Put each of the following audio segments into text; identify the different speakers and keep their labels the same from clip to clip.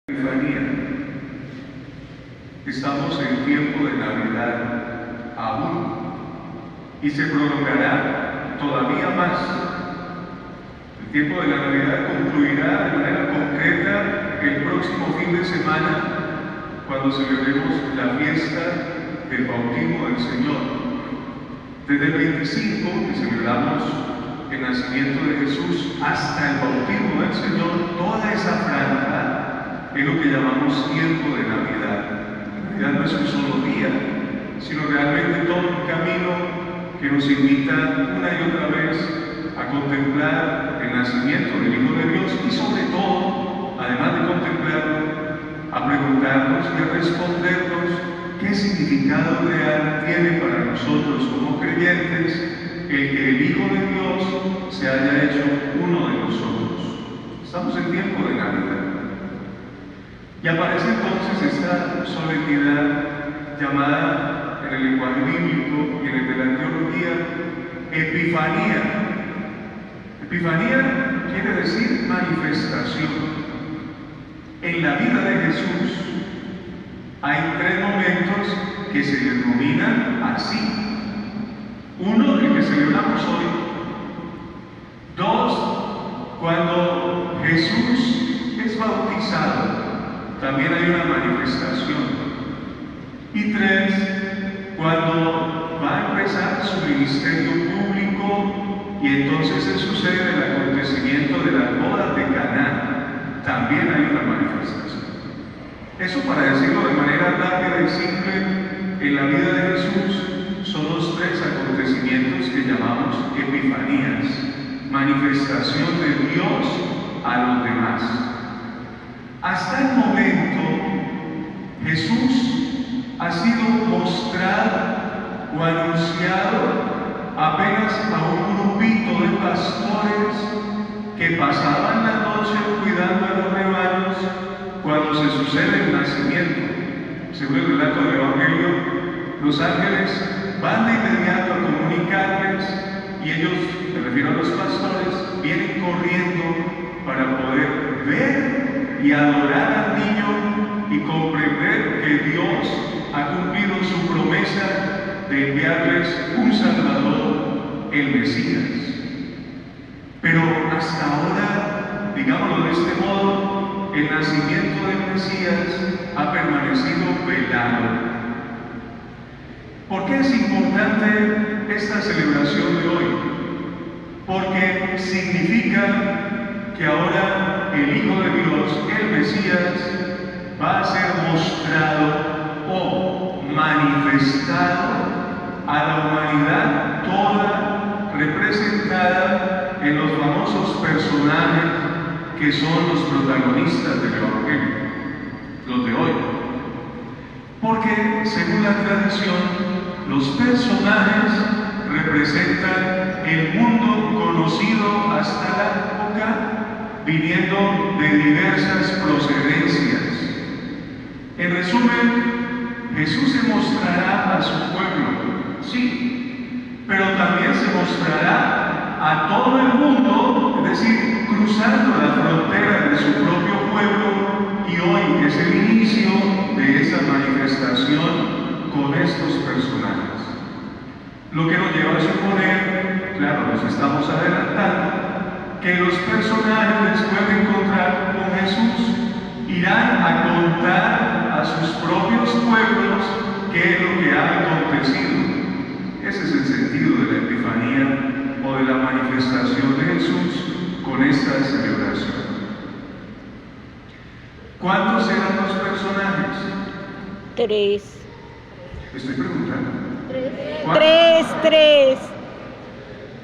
Speaker 1: Epifanía. Estamos en tiempo de Navidad aún y se prolongará todavía más. El tiempo de la Navidad concluirá de manera concreta el próximo fin de semana cuando celebremos la fiesta del bautismo del Señor. Desde el 25, que celebramos el nacimiento de Jesús, hasta el bautismo del Señor, toda esa franja es lo que llamamos tiempo de Navidad. Navidad no es un solo día, sino realmente todo un camino que nos invita una y otra vez a contemplar el nacimiento del Hijo de Dios y sobre todo, además de contemplarlo, a preguntarnos y a respondernos qué significado real tiene para nosotros como creyentes el que el Hijo de Dios se haya hecho uno de nosotros. Estamos en tiempo de Navidad. Y aparece entonces esta solemnidad llamada en el lenguaje bíblico y en el de la teología Epifanía. Epifanía quiere decir manifestación. En la vida de Jesús hay tres momentos que se denominan así. Uno, el que celebramos hoy. Dos, cuando Jesús es bautizado, también hay una manifestación. Y tres, cuando va a empezar su ministerio público y entonces se sucede el acontecimiento de las bodas de Caná, también hay una manifestación. Eso, para decirlo de manera rápida y simple, en la vida de Jesús son los tres acontecimientos que llamamos epifanías, manifestación de Dios a los demás. Hasta el momento, Jesús ha sido mostrado o anunciado apenas a un grupito de pastores que pasaban la noche cuidando a los rebaños cuando se sucede el nacimiento. Según el relato del Evangelio, los ángeles van de inmediato a comunicarles y ellos, me refiero a los pastores, vienen corriendo para poder ver y adorar al niño y comprender que Dios ha cumplido su promesa de enviarles un Salvador, el Mesías. Pero hasta ahora, digámoslo de este modo, el nacimiento del Mesías ha permanecido velado. ¿Por qué es importante esta celebración de hoy? Porque significa que ahora el Hijo de Dios, el Mesías, va a ser mostrado o manifestado a la humanidad toda, representada en los famosos personajes que son los protagonistas del Evangelio, los de hoy. Porque, según la tradición, los personajes representan el mundo conocido hasta la época, viniendo de diversas procedencias. En resumen, Jesús se mostrará a su pueblo, sí, pero también se mostrará a todo el mundo, es decir, cruzando la frontera de su propio pueblo, y hoy es el inicio de esa manifestación con estos personajes. Lo que nos lleva a suponer, claro, nos estamos adelantando, que los personajes, después de encontrar con Jesús, irán a contar a sus propios pueblos qué es lo que ha acontecido. Ese es el sentido de la Epifanía o de la manifestación de Jesús con esta celebración. ¿Cuántos eran los personajes?
Speaker 2: Tres.
Speaker 1: Estoy preguntando.
Speaker 2: Tres.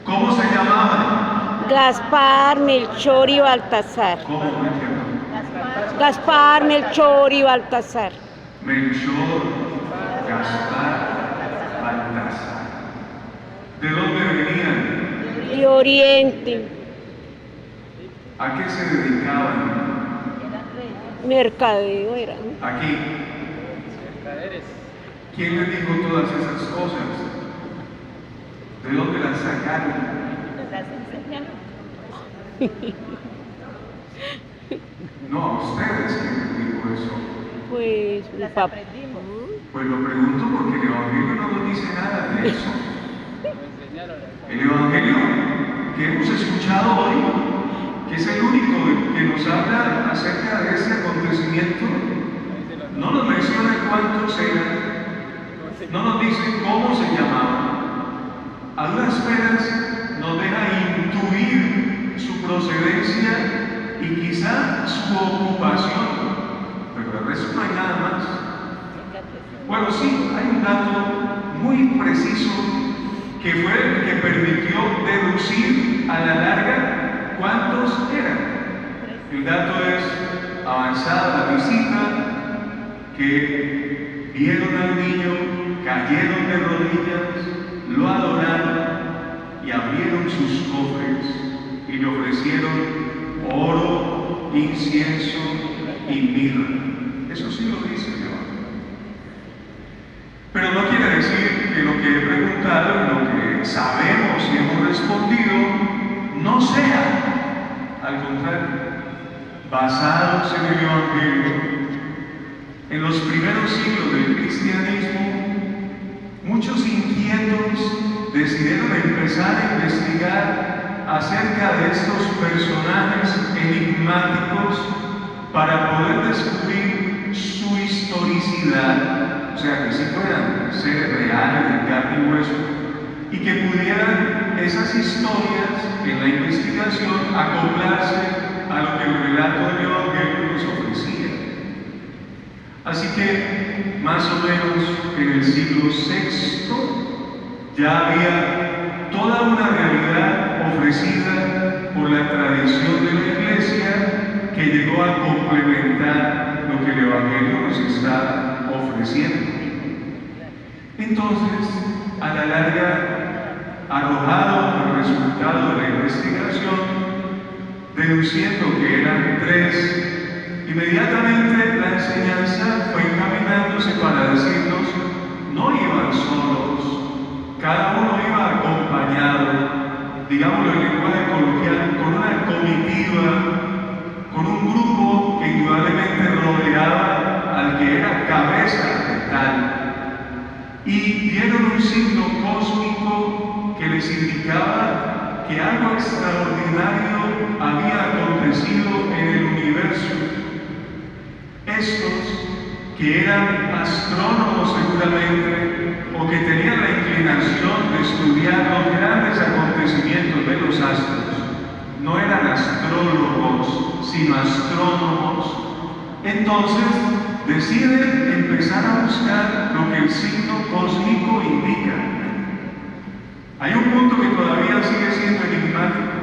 Speaker 1: ¿Cómo se llamaban?
Speaker 2: Gaspar, Melchor y Baltasar.
Speaker 1: ¿Cómo me llamaban?
Speaker 2: Gaspar, Melchor y Baltasar.
Speaker 1: Melchor, Gaspar, Baltasar. ¿De dónde venían?
Speaker 2: De Oriente.
Speaker 1: ¿A qué se dedicaban?
Speaker 2: Mercadeo eran.
Speaker 1: Aquí. ¿Quién les dijo todas esas cosas? ¿De dónde las sacaron?
Speaker 3: Las enseñaron.
Speaker 1: No, a ustedes, ¿quién les dijo Pues lo pregunto porque el Evangelio no nos dice nada de eso. El Evangelio que hemos escuchado hoy, que es el único que nos habla acerca de este acontecimiento, no nos menciona cuántos eran, no nos dice cómo se llamaban. A duras penas nos deja intuir su procedencia y quizá su ocupación, pero de resto no hay nada más. Bueno, sí, hay un dato muy preciso que fue el que permitió deducir a la larga cuántos eran. El dato es avanzada la visita, que vieron al niño, cayeron de rodillas, lo adoraron y abrieron sus cofres y le ofrecieron oro, incienso y mirra. Eso sí lo dice Dios. Pero no quiere decir que lo que he preguntado y lo que sabemos y hemos respondido no sea, al contrario, basados en el Evangelio. En los primeros siglos del cristianismo, muchos inquietos decidieron empezar a investigar acerca de estos personajes enigmáticos para poder descubrir su historicidad, o sea, que sí fueran seres reales de carne y hueso, y que pudieran esas historias en la investigación acoplarse a lo que el relato del Evangelio nos ofrecía. Así que, más o menos en el siglo VI, ya había toda una realidad ofrecida por la tradición de la Iglesia que llegó a complementar lo que el Evangelio nos está ofreciendo. Entonces, a la larga, arrojado el resultado de la investigación, deduciendo que eran tres, inmediatamente la enseñanza fue encaminándose para decirnos, no iban solos, cada uno iba acompañado, digámoslo en lenguaje coloquial, con una comitiva, con un grupo que indudablemente rodeaba al que era cabeza de tal. Y dieron un signo cósmico que les indicaba que algo extraordinario había acontecido en el universo. Estos, que eran astrónomos seguramente, o que tenían la inclinación de estudiar los grandes acontecimientos de los astros, no eran astrólogos, sino astrónomos, entonces deciden empezar a buscar lo que el signo cósmico indica. Hay un punto que todavía sigue siendo enigmático,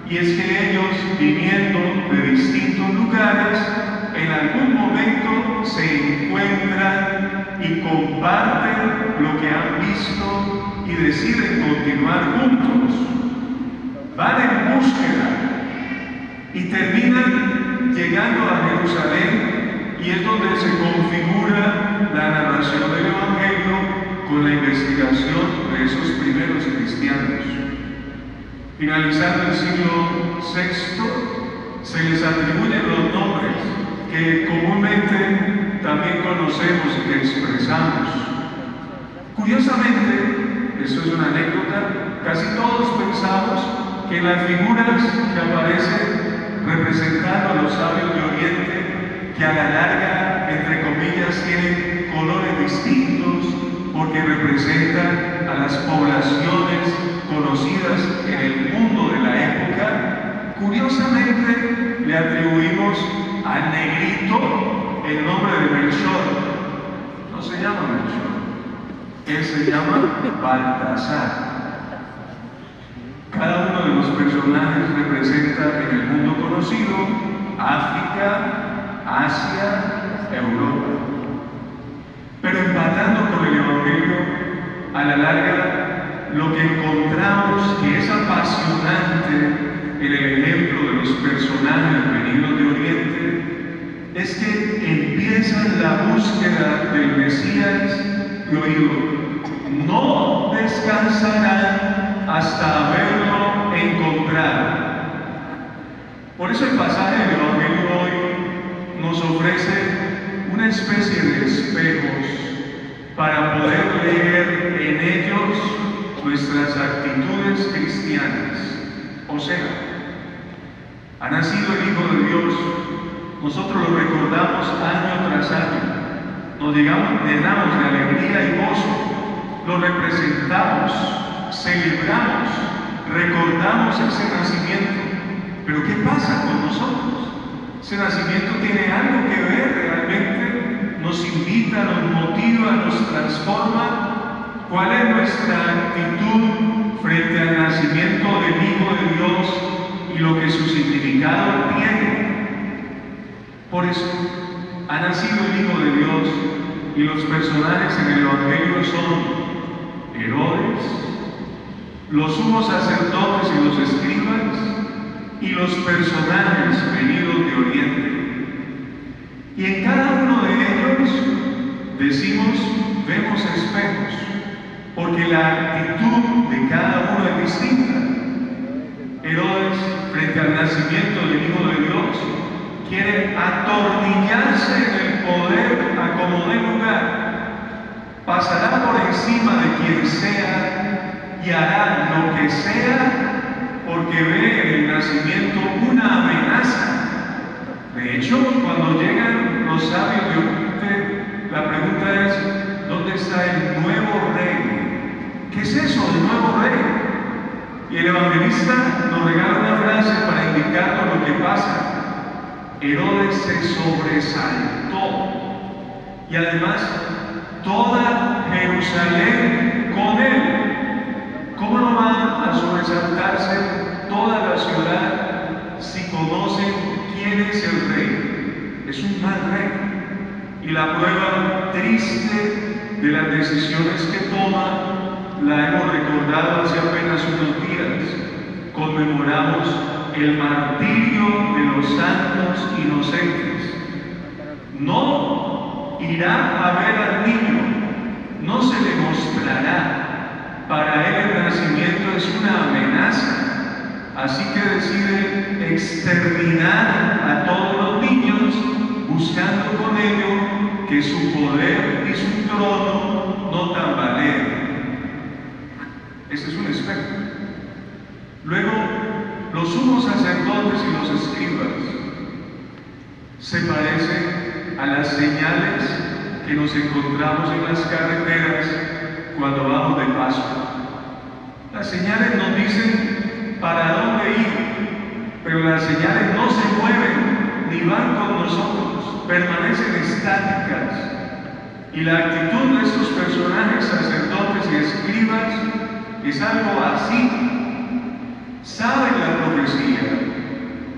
Speaker 1: y es que ellos, viniendo de distintos lugares, en algún momento se encuentran y comparten lo que han visto y deciden continuar juntos. Van en búsqueda y terminan llegando a Jerusalén, y es donde se configura la narración del Evangelio con la investigación de esos primeros cristianos. Finalizando el siglo VI, se les atribuyen los nombres que comúnmente también conocemos y que expresamos. Curiosamente, esto es una anécdota, casi todos pensamos que las figuras que aparecen representando a los sabios de Oriente, que a la larga, entre comillas, tienen colores distintos porque representan a las poblaciones conocidas en el mundo de la época, curiosamente le atribuimos al negrito el nombre de Melchor. No se llama Melchor, él se llama Baltasar. Cada uno de los personajes representa en el mundo conocido África, Asia, Europa. Pero empatando con el Evangelio, a la larga, lo que encontramos que es apasionante en el ejemplo de los personajes venidos de Oriente es que empiezan la búsqueda del Mesías y oído, no descansarán hasta haberlo encontrado. Por eso el pasaje del Evangelio hoy nos ofrece una una especie de espejos para poder leer en ellos nuestras actitudes cristianas. O sea, ha nacido el Hijo de Dios, nosotros lo recordamos año tras año, nos llenamos de alegría y gozo, lo representamos, celebramos, recordamos ese nacimiento. Pero ¿qué pasa con nosotros? Ese nacimiento tiene algo que ver realmente, nos invita, nos motiva, nos transforma. ¿Cuál es nuestra actitud frente al nacimiento del Hijo de Dios y lo que su significado tiene? Por eso, ha nacido el Hijo de Dios y los personajes en el Evangelio son Herodes, los sumos sacerdotes y los escribas y los personajes venidos de Oriente. Y en cada uno de ellos decimos, vemos espejos, porque la actitud de cada uno es distinta. Herodes, frente al nacimiento del Hijo de Dios, quiere atornillarse en el poder a como dé lugar. Pasará por encima de quien sea y hará lo que sea porque ve en el nacimiento una amenaza. De hecho, cuando llegan los sabios de Oriente, la pregunta es, ¿dónde está el nuevo rey? ¿Qué es eso del nuevo rey? Y el evangelista nos regala una frase para indicarnos lo que pasa. Herodes se sobresaltó y además toda Jerusalén con él. ¿Cómo no va a sobresaltarse toda la ciudad si conocen quién es el rey? Es un mal rey. Y la prueba triste de las decisiones que toma la hemos recordado hace apenas unos días. Conmemoramos el martirio de los santos inocentes. No irá a ver al niño, no se le mostrará. Para él el nacimiento es una amenaza, así que decide exterminar a todos los niños, buscando con ello que su poder y su trono no tambaleen. Ese es un espejo. Luego, los sumos sacerdotes y los escribas se parecen a las señales que nos encontramos en las carreteras cuando vamos de paso. Las señales nos dicen para dónde ir, pero las señales no se mueven ni van con nosotros, permanecen estáticas. Y la actitud de estos personajes, sacerdotes y escribas, es algo así. Saben la profecía,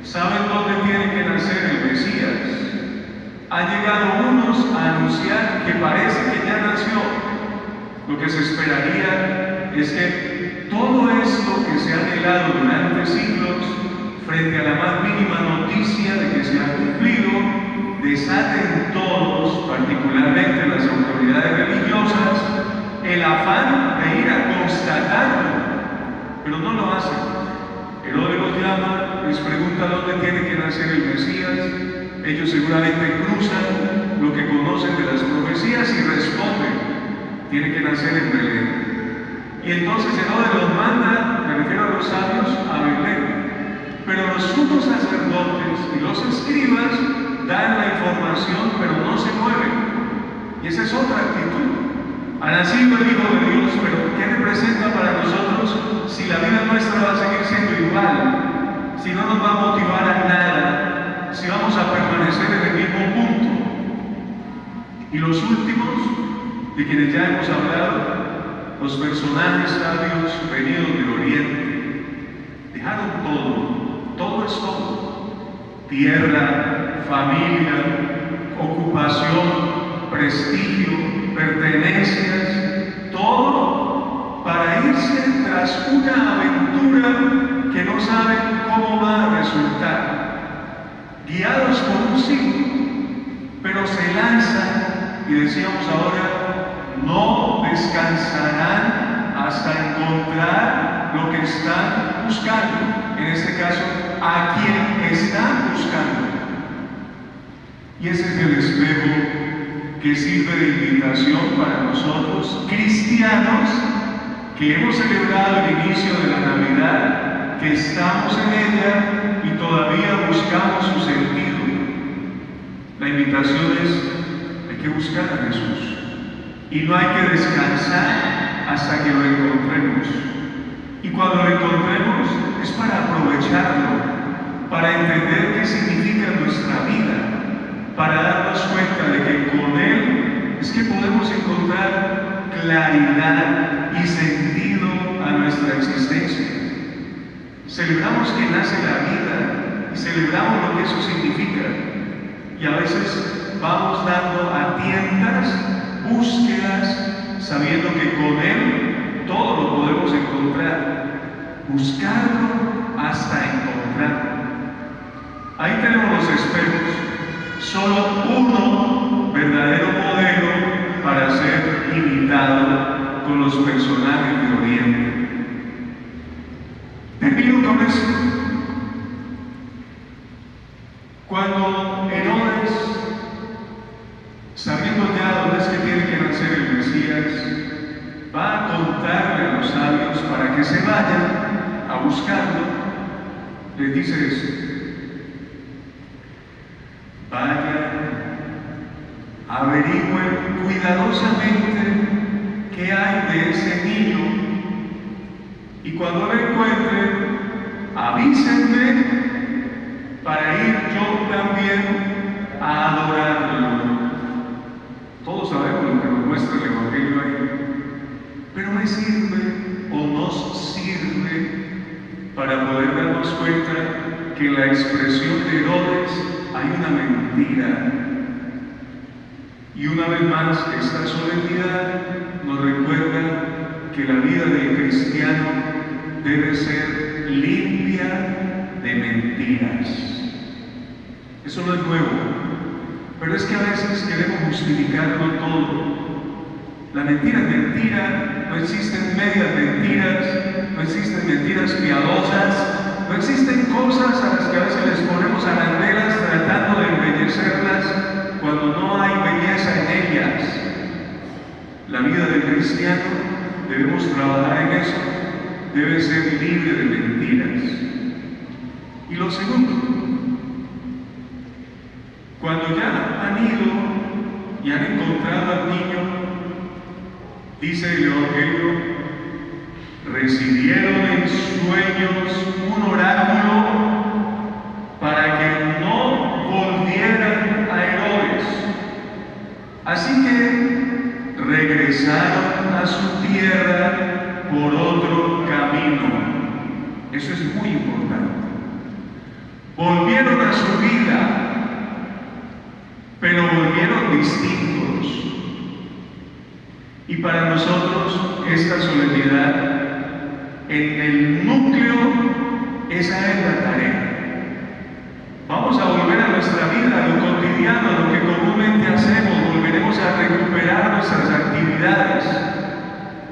Speaker 1: saben dónde tiene que nacer el Mesías. Han llegado unos a anunciar que parece que ya nació. Lo que se esperaría es que todo esto que se ha anhelado durante siglos, frente a la más mínima noticia de que se ha cumplido, desaten todos, particularmente las autoridades religiosas, el afán de ir a constatarlo, pero no lo hacen. Herodes los llama, les pregunta dónde tiene que nacer el Mesías. Ellos seguramente cruzan lo que conocen de las profecías y responden, tiene que nacer en Belén. Y entonces Herodes los manda, me refiero a los sabios, a Belén. Pero los sumos sacerdotes y los escribas dan la información, pero no se mueven. Y esa es otra actitud. Ha nacido el Hijo de Dios, pero ¿qué representa para nosotros si la vida nuestra va a seguir siendo igual? Si no nos va a motivar a nada, si vamos a permanecer en el mismo punto. Y los últimos, de quienes ya hemos hablado, los personajes sabios venidos de Oriente, dejaron todo es todo. Tierra, familia, ocupación, prestigio, pertenencias, todo para irse tras una aventura que no saben cómo va a resultar. Guiados por un signo, pero se lanzan y decíamos ahora, no descansarán hasta encontrar lo que están buscando, en este caso, a quien están buscando. Y ese es el espejo que sirve de invitación para nosotros, cristianos, que hemos celebrado el inicio de la Navidad, que estamos en ella y todavía buscamos su sentido. La invitación es, hay que buscar a Jesús y no hay que descansar hasta que lo encontremos. Y cuando lo encontremos es para aprovecharlo, para entender qué significa nuestra vida, para darnos cuenta de que con Él es que podemos encontrar claridad y sentido a nuestra existencia. Celebramos que nace la vida y celebramos lo que eso significa. Y a veces vamos dando a tientas, búsquedas, sabiendo que con Él todo lo podemos encontrar. Buscarlo hasta encontrarlo. Ahí tenemos los espejos, solo uno verdadero modelo para ser imitado con los personajes de Oriente. Termino con esto. Cuando Herodes, sabiendo ya dónde es que tiene que nacer el Mesías, va a contarle a los sabios para que se vayan a buscarlo, les dice esto: vayan, averigüen cuidadosamente qué hay de ese niño, y cuando lo encuentren, avísenme para ir yo también a adorarlo. Todos sabemos lo que nos muestra el Evangelio ahí, pero me sirve o nos sirve para poder darnos cuenta que en la expresión de Herodes hay una mentira. Y una vez más, esta solemnidad nos recuerda que la vida del cristiano debe ser limpia de mentiras. Eso no es nuevo, pero es que a veces queremos justificarlo todo. La mentira es mentira, no existen medias mentiras, no existen mentiras piadosas, no existen cosas a las que a veces les ponemos arandelas tratando de embellecerlas cuando no hay belleza en ellas. La vida del cristiano, debemos trabajar en eso, debe ser libre de mentiras. Y lo segundo, cuando ya han ido y han encontrado al niño, dice el Evangelio, recibieron en sueños un oráculo para que no volvieran a Herodes. Así que regresaron a su tierra por otro camino. Eso es muy importante. Volvieron a su vida, pero volvieron distintos. Y para nosotros esta solemnidad, en el núcleo, esa es la tarea. Vamos a volver a nuestra vida, a lo cotidiano, a lo que comúnmente hacemos, volveremos a recuperar nuestras actividades.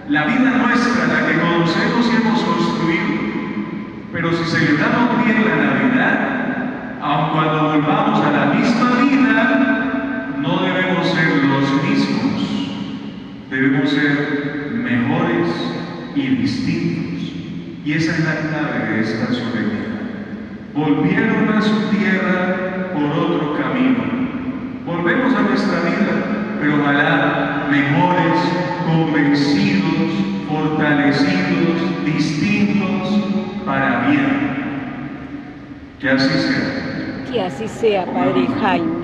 Speaker 1: La vida nuestra, la que conocemos y hemos construido. Pero si celebramos bien la Navidad, aun cuando volvamos a la misma vida, no debemos ser los mismos. Debemos ser mejores y distintos. Y esa es la clave de esta solemnidad. Volvieron a su tierra por otro camino. Volvemos a nuestra vida, pero ojalá mejores, convencidos, fortalecidos, distintos, para bien. Que así sea.
Speaker 2: Que así sea, Padre Jaime.